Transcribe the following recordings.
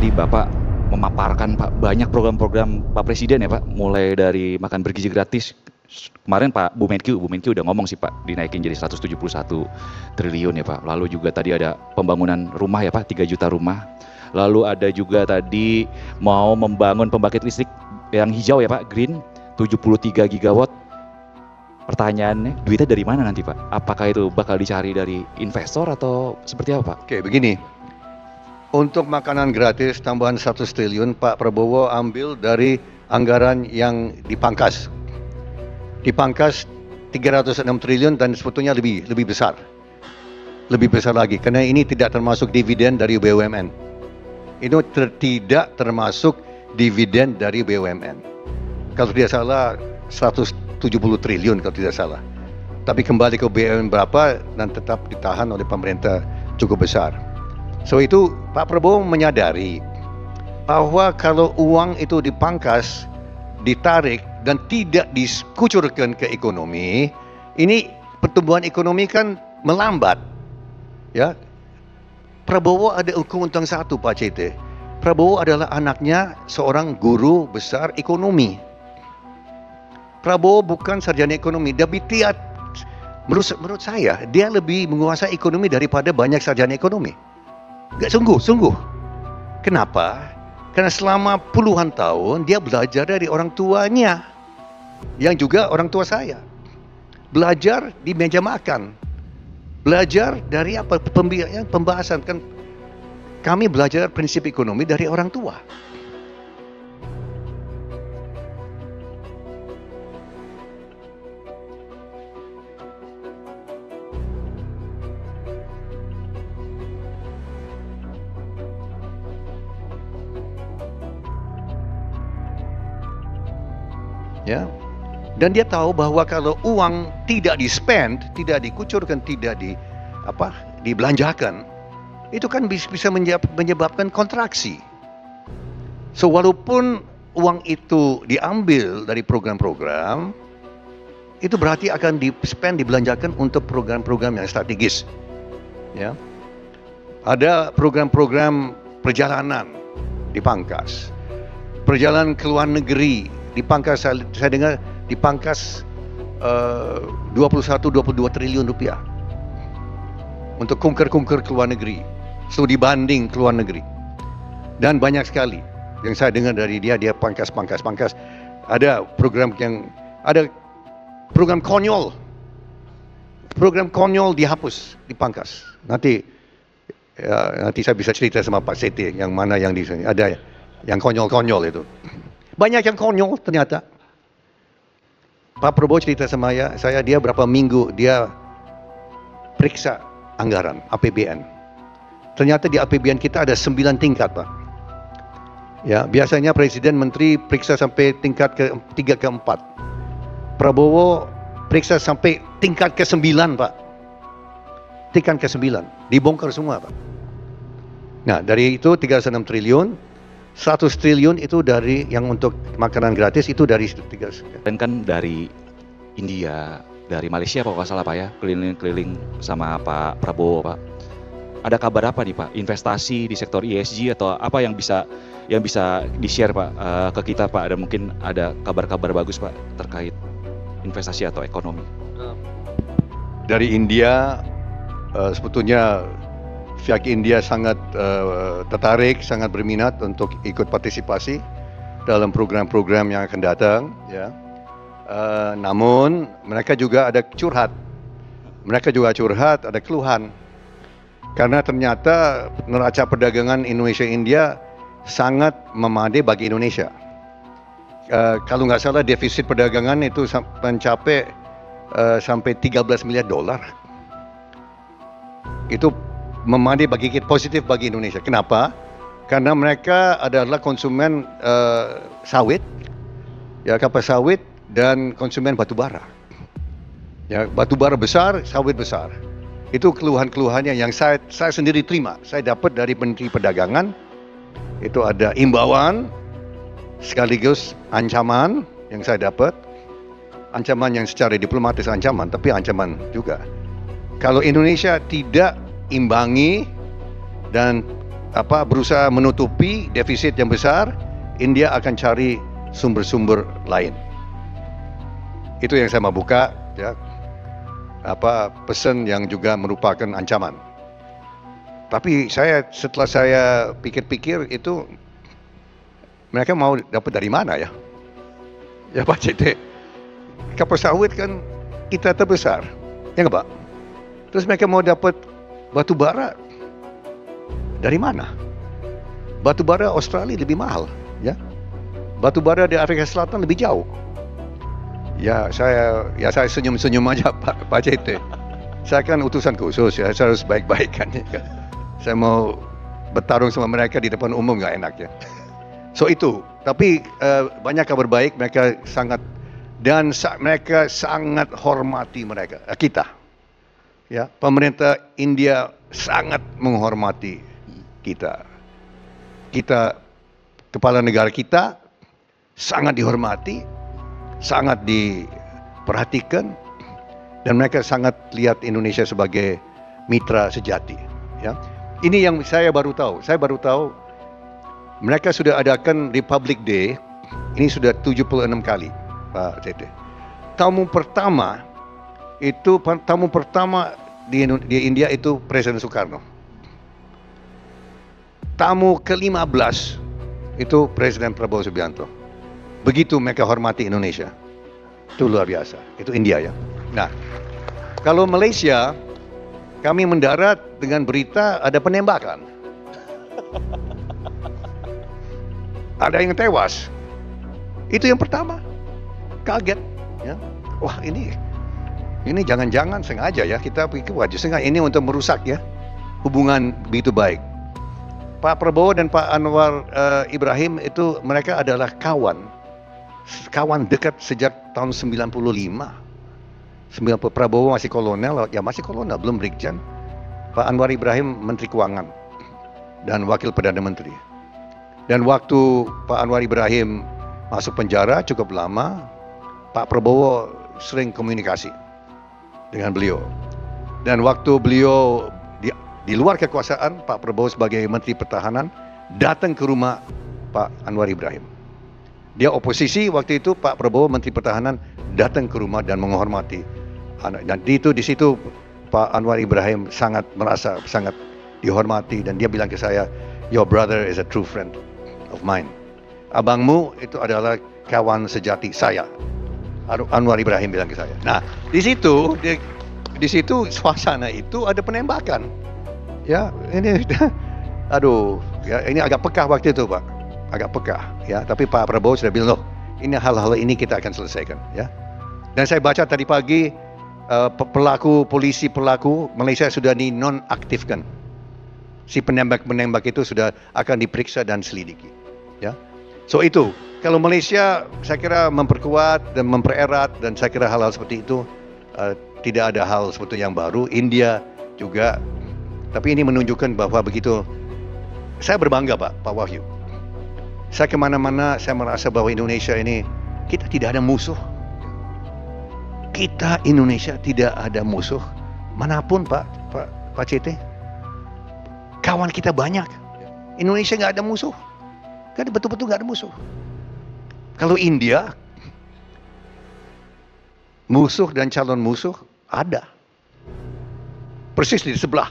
tadi Bapak memaparkan Pak banyak program-program Pak Presiden ya Pak, mulai dari makan bergizi gratis. Kemarin Bu Menkyu udah ngomong sih Pak, dinaikin jadi 171 triliun ya Pak. Lalu juga tadi ada pembangunan rumah ya Pak, 3 juta rumah. Lalu ada juga tadi mau membangun pembangkit listrik yang hijau ya Pak, green, 73 gigawatt. Pertanyaannya, duitnya dari mana nanti Pak? Apakah itu bakal dicari dari investor atau seperti apa Pak? Oke, begini. Untuk makanan gratis tambahan 100 triliun, Pak Prabowo ambil dari anggaran yang dipangkas. Dipangkas 306 triliun dan sebetulnya lebih besar. Lebih besar lagi, karena ini tidak termasuk dividen dari BUMN. Itu tidak termasuk dividen dari BUMN. Kalau tidak salah 170 triliun kalau tidak salah. Tapi kembali ke BUMN berapa dan tetap ditahan oleh pemerintah cukup besar. So itu Pak Prabowo menyadari bahwa kalau uang itu dipangkas, ditarik dan tidak dikucurkan ke ekonomi, ini pertumbuhan ekonomi kan melambat. Ya. Prabowo ada keuntungan satu Pak CT. Prabowo adalah anaknya seorang guru besar ekonomi. Prabowo bukan sarjana ekonomi, tapi menurut saya dia lebih menguasai ekonomi daripada banyak sarjana ekonomi. Gak sungguh. Kenapa? Karena selama puluhan tahun dia belajar dari orang tuanya, yang juga orang tua saya. Belajar di meja makan, belajar dari apa pembahasan kan. Kami belajar prinsip ekonomi dari orang tua. Ya, dan dia tahu bahwa kalau uang tidak di-spend, tidak dikucurkan, tidak dibelanjakan, itu kan bisa menyebabkan kontraksi. So walaupun uang itu diambil dari program-program, itu berarti akan di-spend, dibelanjakan untuk program-program yang strategis. Ya, ada program-program perjalanan dipangkas, perjalanan ke luar negeri dipangkas. Saya dengar dipangkas 21-22 triliun rupiah untuk kunker-kunker ke luar negeri, studi banding ke luar negeri, dan banyak sekali yang saya dengar dari dia pangkas. Ada program konyol dihapus, dipangkas. Nanti saya bisa cerita sama Pak Seti yang mana yang di sini ada yang konyol itu. Banyak yang konyol ternyata. Pak Prabowo cerita sama saya dia berapa minggu dia periksa anggaran APBN. Ternyata di APBN kita ada 9 tingkat Pak. Ya, biasanya Presiden Menteri periksa sampai tingkat ke-3 ke-4. Prabowo periksa sampai tingkat ke-9 Pak. Tingkat ke-9. Dibongkar semua Pak. Nah dari itu 36 triliun. 100 triliun itu dari yang untuk makanan gratis itu dari 3. Dan kan dari India, dari Malaysia kalau nggak salah Pak ya, keliling-keliling sama Pak Prabowo Pak. Ada kabar apa nih Pak? Investasi di sektor ESG atau apa yang bisa di-share Pak ke kita Pak? Ada mungkin ada kabar-kabar bagus Pak terkait investasi atau ekonomi? Dari India sebetulnya pihak India sangat tertarik, sangat berminat untuk ikut partisipasi dalam program-program yang akan datang. Ya. Namun mereka juga ada curhat. Ada keluhan. Karena ternyata neraca perdagangan Indonesia-India sangat memadai bagi Indonesia. Kalau nggak salah defisit perdagangan itu mencapai sampai 13 miliar dolar. Itu memadai positif bagi Indonesia. Kenapa? Karena mereka adalah konsumen sawit, ya kelapa sawit dan konsumen batu bara. Ya, batu bara besar, sawit besar. Itu keluhan-keluhannya yang saya sendiri terima. Saya dapat dari Menteri Perdagangan. Itu ada imbauan sekaligus ancaman yang saya dapat. Ancaman yang secara diplomatis ancaman, tapi ancaman juga. Kalau Indonesia tidak imbangi dan berusaha menutupi defisit yang besar, India akan cari sumber-sumber lain. Itu yang saya mau buka, ya. Pesan yang juga merupakan ancaman. Tapi setelah saya pikir-pikir itu, mereka mau dapat dari mana ya? Ya Pak CT, kapal sawit kan kita terbesar, ya nggak Pak? Terus mereka mau dapat batu bara dari mana? Batu bara Australia lebih mahal, ya. Batu bara di Afrika Selatan lebih jauh. Ya saya senyum-senyum aja Pak CT. Saya kan utusan khusus, ya, saya harus baik-baik kan. Ya. Saya mau bertarung sama mereka di depan umum nggak enak ya. So itu, tapi banyak kabar baik, mereka sangat hormati kita. Ya, pemerintah India sangat menghormati kita. Kepala negara kita sangat dihormati, sangat diperhatikan, dan mereka sangat lihat Indonesia sebagai mitra sejati. Ya, ini yang saya baru tahu. Mereka sudah adakan Republic Day, ini sudah 76 kali, Pak CT. Tamu pertama di India itu Presiden Soekarno. Tamu ke-15 itu Presiden Prabowo Subianto. Begitu mereka hormati Indonesia. Itu luar biasa. Itu India ya. Nah, kalau Malaysia, kami mendarat dengan berita ada penembakan. Ada yang tewas. Itu yang pertama. Kaget. Ya. Wah ini jangan-jangan sengaja ya. Kita pikir wajib sengaja. Ini untuk merusak ya hubungan begitu baik. Pak Prabowo dan Pak Anwar Ibrahim itu mereka adalah kawan dekat sejak tahun 95. Prabowo masih kolonel, belum brigjen. Pak Anwar Ibrahim Menteri Keuangan dan Wakil Perdana Menteri. Dan waktu Pak Anwar Ibrahim masuk penjara cukup lama, Pak Prabowo sering komunikasi dengan beliau. Dan waktu beliau di luar kekuasaan, Pak Prabowo sebagai Menteri Pertahanan datang ke rumah Pak Anwar Ibrahim. Dia oposisi waktu itu, Pak Prabowo Menteri Pertahanan datang ke rumah dan menghormati. Dan di situ Pak Anwar Ibrahim merasa sangat dihormati, dan dia bilang ke saya, "Your brother is a true friend of mine." Abangmu itu adalah kawan sejati saya. Anwar Ibrahim bilang ke saya. Nah, di situ suasana itu ada penembakan. Ya, ini ini agak pekah waktu itu, Pak. Agak pekah, ya. Tapi Pak Prabowo sudah bilang, "Loh, ini hal-hal ini kita akan selesaikan," ya. Dan saya baca tadi pagi polisi pelaku Malaysia sudah dinonaktifkan. Si penembak itu sudah akan diperiksa dan selidiki, ya. So itu, kalau Malaysia saya kira memperkuat dan mempererat, dan saya kira hal-hal seperti itu tidak ada hal seperti yang baru. India juga, tapi ini menunjukkan bahwa begitu. Saya berbangga Pak Wahyu. Saya kemana-mana saya merasa bahwa Indonesia ini kita tidak ada musuh. Kita Indonesia tidak ada musuh manapun Pak CT. Kawan kita banyak. Indonesia nggak ada musuh. Kan betul-betul nggak ada musuh. Kalau India, musuh dan calon musuh ada. Persis di sebelah.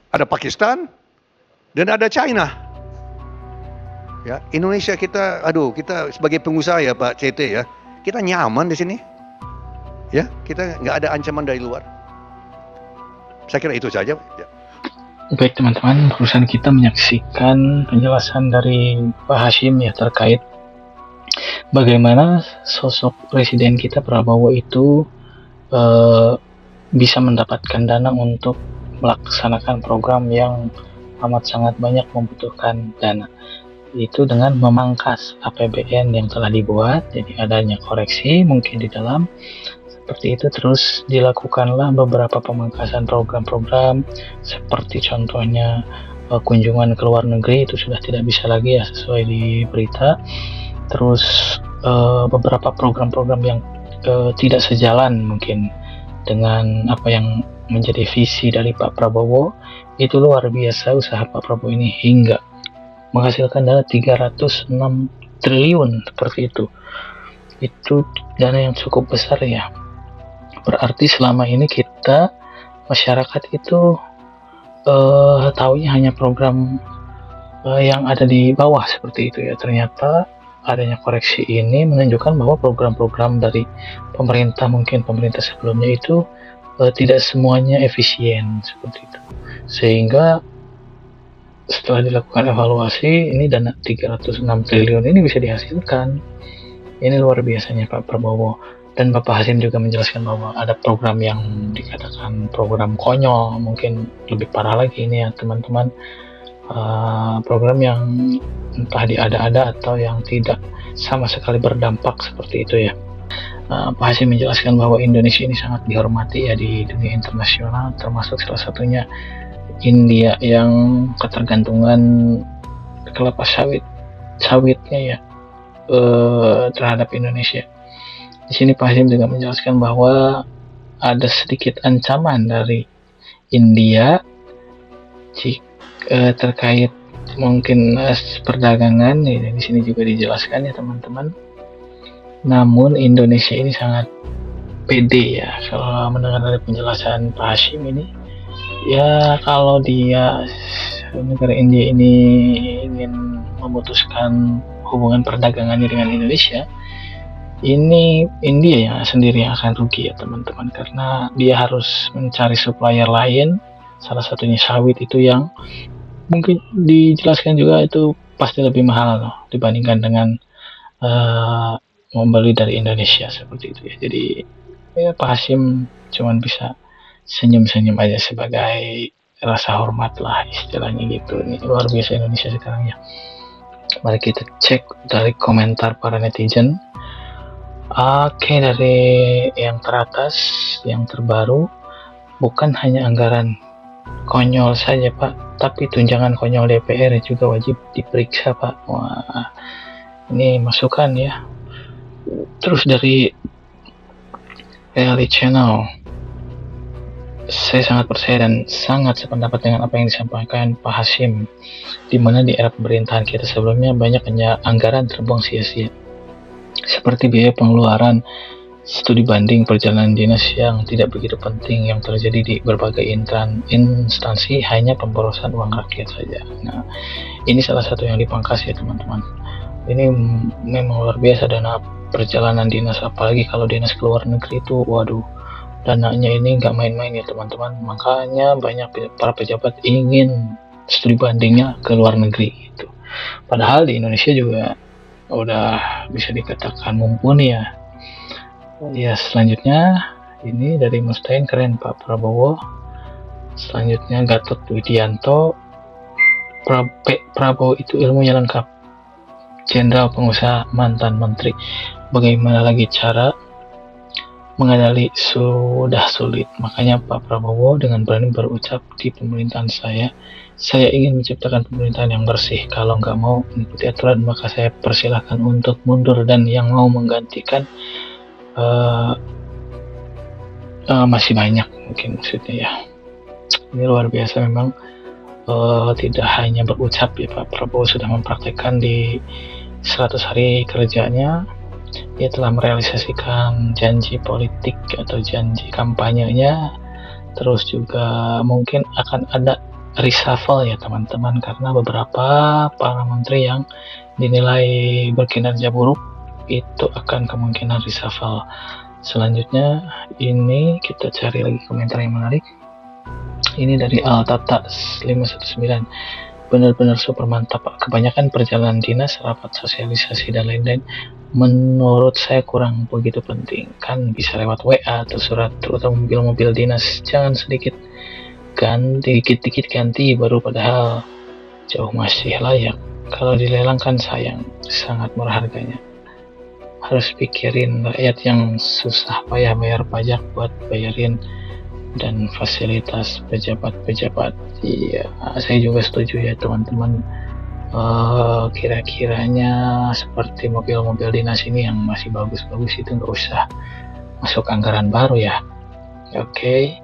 Ada Pakistan dan ada China. Ya, Indonesia kita sebagai pengusaha ya Pak CT ya, kita nyaman di sini. Ya, kita nggak ada ancaman dari luar. Saya kira itu saja. Ya. Baik teman-teman, perusahaan kita menyaksikan penjelasan dari Pak Hashim ya terkait bagaimana sosok Presiden kita Prabowo itu bisa mendapatkan dana untuk melaksanakan program yang amat sangat banyak membutuhkan dana. Itu dengan memangkas APBN yang telah dibuat, jadi adanya koreksi mungkin di dalam. Seperti itu, terus dilakukanlah beberapa pemangkasan program-program seperti contohnya kunjungan ke luar negeri itu sudah tidak bisa lagi ya sesuai di berita. Terus beberapa program-program yang tidak sejalan mungkin dengan apa yang menjadi visi dari Pak Prabowo Itu luar biasa usaha Pak Prabowo ini hingga menghasilkan dana 306 triliun seperti itu. Itu dana yang cukup besar ya. Berarti selama ini kita masyarakat itu taunya hanya program yang ada di bawah seperti itu ya. Ternyata adanya koreksi ini menunjukkan bahwa program-program dari pemerintah, mungkin pemerintah sebelumnya itu tidak semuanya efisien seperti itu. Sehingga setelah dilakukan evaluasi, ini dana 306 triliun ini bisa dihasilkan. Ini luar biasanya Pak Prabowo. Dan Bapak Hasim juga menjelaskan bahwa ada program yang dikatakan program konyol, mungkin lebih parah lagi ini ya teman-teman. Program yang entah diada-ada atau yang tidak sama sekali berdampak seperti itu ya. Pak Hasim menjelaskan bahwa Indonesia ini sangat dihormati ya di dunia internasional, termasuk salah satunya India yang ketergantungan kelapa sawitnya ya terhadap Indonesia. Di sini Pak Hasim juga menjelaskan bahwa ada sedikit ancaman dari India terkait mungkin perdagangan. Di sini juga dijelaskan ya teman-teman. Namun Indonesia ini sangat pede ya kalau mendengar dari penjelasan Pak Hasim ini. Ya kalau negara India ini ingin memutuskan hubungan perdagangannya dengan Indonesia, ini India yang sendiri yang akan rugi ya teman-teman, karena dia harus mencari supplier lain, salah satunya sawit itu yang mungkin dijelaskan juga itu pasti lebih mahal loh, dibandingkan dengan membeli dari Indonesia seperti itu ya. Jadi ya Pak Hasim cuman bisa senyum-senyum aja sebagai rasa hormat lah istilahnya gitu. Ini luar biasa Indonesia sekarang ya. Mari kita cek dari komentar para netizen. Oke, dari yang teratas, yang terbaru, bukan hanya anggaran konyol saja Pak, tapi tunjangan konyol DPR juga wajib diperiksa Pak. Wah, ini masukan ya. Terus dari Daily Channel, saya sangat percaya dan sangat sependapat dengan apa yang disampaikan Pak Hasim, di mana di era pemerintahan kita sebelumnya banyak anggaran terbuang sia-sia, seperti biaya pengeluaran studi banding perjalanan dinas yang tidak begitu penting yang terjadi di berbagai instansi, hanya pemborosan uang rakyat saja. Nah, ini salah satu yang dipangkas ya teman-teman. Ini memang luar biasa dana perjalanan dinas, apalagi kalau dinas ke luar negeri itu, waduh, dananya ini nggak main-main ya teman-teman. Makanya banyak para pejabat ingin studi bandingnya ke luar negeri gitu. Padahal di Indonesia juga udah bisa dikatakan mumpuni ya. Ya, selanjutnya ini dari Mustain, keren Pak Prabowo. Selanjutnya Gatot Widianto, Prabowo itu ilmunya lengkap, jenderal pengusaha mantan menteri, bagaimana lagi cara mengadali sudah sulit. Makanya Pak Prabowo dengan berani berucap di pemerintahan saya ingin menciptakan pemerintahan yang bersih. Kalau nggak mau mengikuti aturan, maka saya persilahkan untuk mundur, dan yang mau menggantikan masih banyak mungkin maksudnya ya. Ini luar biasa memang. Tidak hanya berucap ya, Pak Prabowo sudah mempraktekkan di 100 hari kerjanya. Dia telah merealisasikan janji politik atau janji kampanyenya. Terus juga mungkin akan ada reshuffle ya teman-teman, karena beberapa para menteri yang dinilai berkinerja buruk itu akan kemungkinan reshuffle. Selanjutnya ini kita cari lagi komentar yang menarik. Ini dari Altata 519. Benar-benar super mantap Pak. Kebanyakan perjalanan dinas, rapat sosialisasi dan lain-lain menurut saya kurang begitu penting. Kan bisa lewat WA atau surat, terutama mobil-mobil dinas. Jangan sedikit ganti, dikit-dikit ganti baru, padahal jauh masih layak. Kalau dilelangkan sayang, sangat murah harganya. Harus pikirin rakyat yang susah payah bayar pajak buat bayarin dan fasilitas pejabat-pejabat. Iya, saya juga setuju ya teman-teman. Kira-kiranya seperti mobil-mobil dinas ini yang masih bagus-bagus itu nggak usah masuk anggaran baru ya. Oke.